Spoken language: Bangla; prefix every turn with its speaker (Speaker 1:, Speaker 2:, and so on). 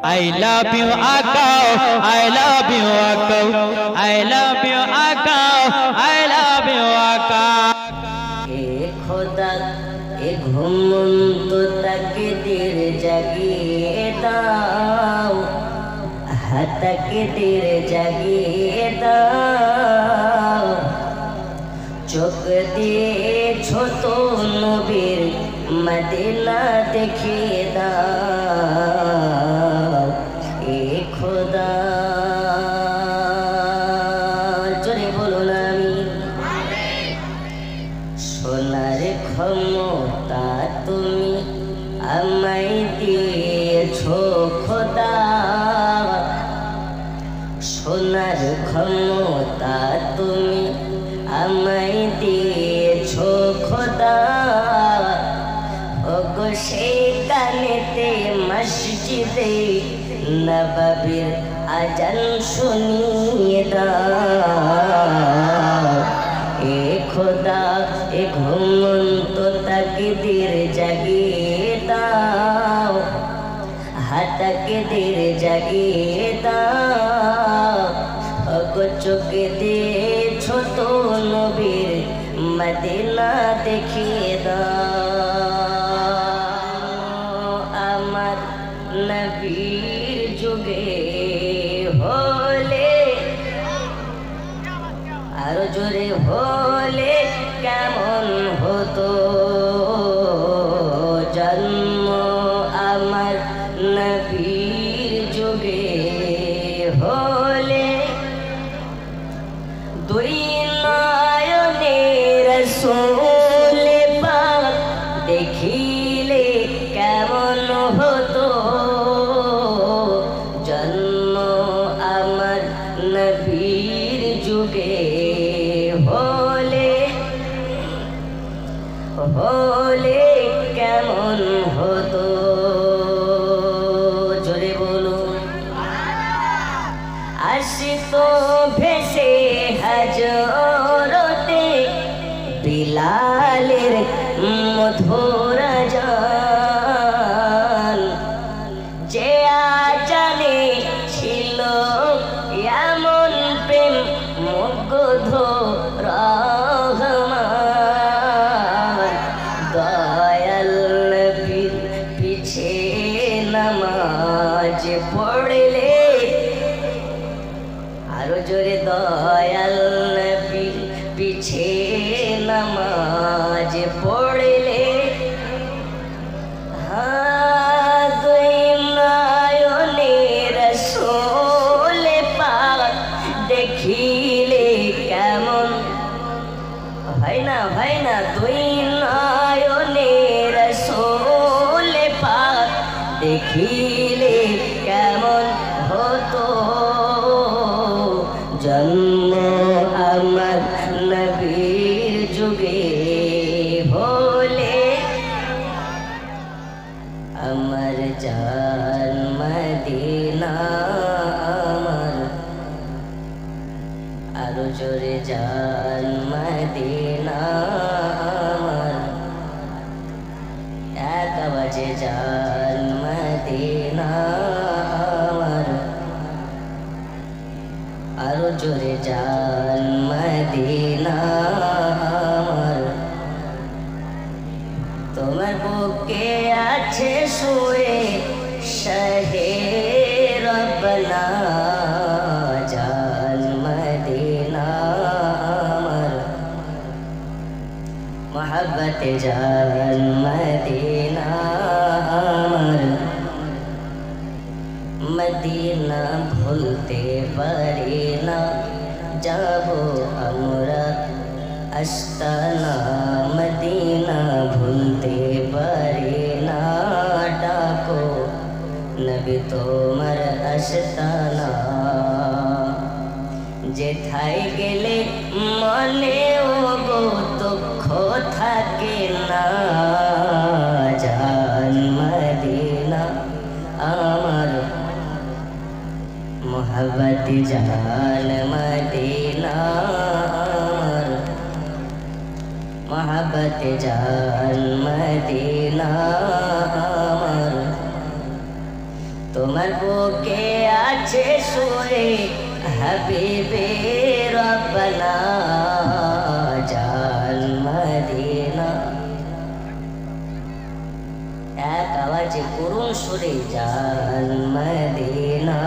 Speaker 1: I love you Aka, I love you Aka, I love you Aka, I love you Aka.
Speaker 2: ए खुदा ए घुमंत तकदीर जगिए दाओ, हा तकदीर जगिए दाओ। चोख दिएছো तो नबीर मदीना देखिए दाओ। ए खुदा जोरे बोलो ना आमीन। সোনার ক্ষমতা তুমি আমায় দিয়েছো খোদা, সোনার ক্ষমতা তুমি আমায় দিয়েছো খোদা। ওগো সেই গানেতে মসজিদে নববীর আজান শুনিয়ে দাও। এ খোদা এ ঘুমন্ত তাকদীর জাগিয়ে দাও, হা তাকদীর জাগিয়ে দাও। ওগো চোখ দিয়েছো তো নবীর মদিনা দেখিয়ে দাও। আমার নবীর যুগে হলে আরো জোরে হলে কেমন হতো জন্ম আমার নবীর যুগে হলে। দুই নয়নে রাসূল পাক দেখিলে কেমন হতো জন্ম আমার নবীর যুগে হলে। হলে কেমন হতো জোরে বলো। আসতো ভেসে হাজরতে বিলালের মধুর আযান, যে আযানে ছিল এমন প্রেম মুগ্ধ রহমান। দয়াল নবীর পিছে নামাজ পড়লে আরো জোরে দয়াল নবীর পিছে নামাজ পড়লে। দুই নয়নে রাসূল পাক দেখিলে কেমন হয় না হয় না। দুই নয়নে রাসূল পাক দেখিলে কেমন হতো জন্ম আমার নবীর যুগে হলে। আমার জান মদিনা আমার আরো জোরে জান মদিনা আমার এক আওয়াজে জান মদিনা আমার আরো জোরে জান মদিনা আমার। তোমার বুকে আছে শুয়ে শাহে রব্বানা জান মদিনা আমার। মোহাব্বতে জান মদিনা আমার। মদিনা ভুলতে পারি না, যাবো আমরা আস্তানা। মদিনা ভুলতে পারি না, ডাকো নবী তোমার আস্তানা। যেথায় গেলে মনে ওগো দুঃখ থাকে না জান মদিনা আমার। मोहब्बत जान मदीना আমার, मोहब्बत जान मदीना আমার। তোমার বুকে আছে শুয়ে হাবিবে রব্বানা জান মদিনা। এক আওয়াজে করুণ সুরে জান মদিনা।